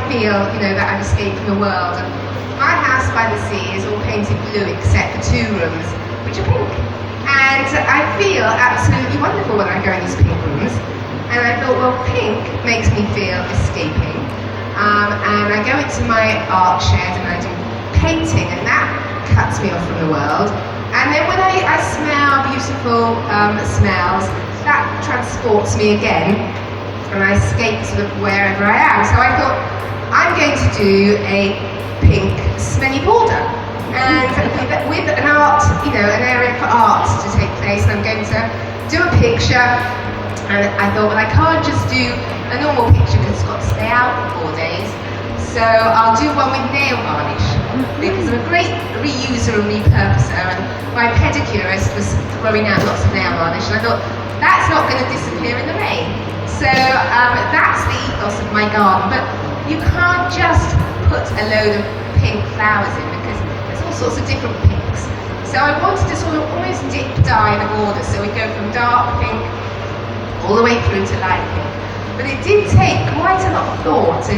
feel, you know, that I've escaped from the world. And my house by the sea is all painted blue except for 2 rooms, which are pink. And I feel absolutely wonderful when I go in these pink rooms. And I thought, well, pink makes me feel escaping. And I go into my art shed and I do painting, and that cuts me off from the world. And then when I smell beautiful smells, that transports me again, and I escape sort of wherever I am. So I thought, I'm going to do a pink smelly border, and with an art, you know, an area for art to take place, and I'm going to do a picture. And I thought, well, I can't just do a normal picture because it's got to stay out for 4 days. So I'll do one with nail varnish, because I'm a great reuser and repurposer, and my pedicurist was throwing out lots of nail varnish, and I thought, that's not going to disappear in the rain. So that's the ethos of my garden. But you can't just put a load of pink flowers in, because there's all sorts of different pinks. So I wanted to sort of almost dip dye the border, so we go from dark pink all the way through to light pink. But it did take quite a lot of thought to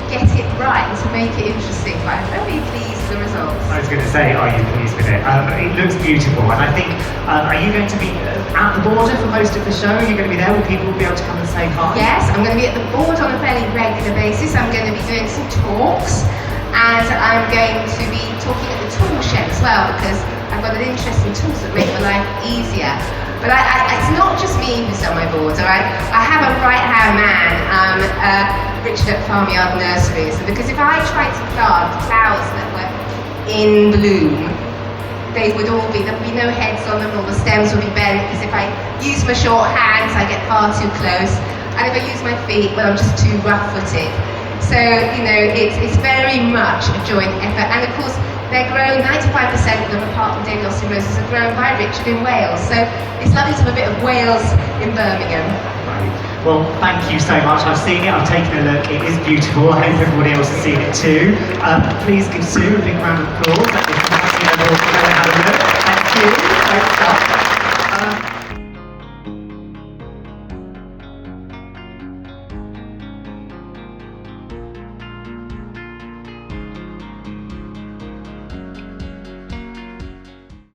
get it right, to make it interesting, but I'm very pleased with the results. I was going to say, are you pleased with it? It looks beautiful, and I think, are you going to be at the border for most of the show? Are you going to be there? Will people be able to come and say hi? Yes, I'm going to be at the board on a fairly regular basis. I'm going to be doing some talks, and I'm going to be talking at the tool shed as well, because I've got an interest in tools that make my life easier. But it's not just me who's on my border. I have a right-hand man, Richard at Farmyard Nurseries, because if I tried to plant flowers that were in bloom, there'd be no heads on them, or the stems would be bent, because if I use my short hands, I get far too close, and if I use my feet, well, I'm just too rough-footed. So, you know, it's very much a joint effort, and of course, they're grown, 95% of them, apart from David Austin roses, are grown by Richard in Wales, so it's lovely to have a bit of Wales in Birmingham. Well, thank you so much. I've seen it, I've taken a look, it is beautiful. I hope everybody else has seen it too. Please give Sue a big round of applause. Thank you.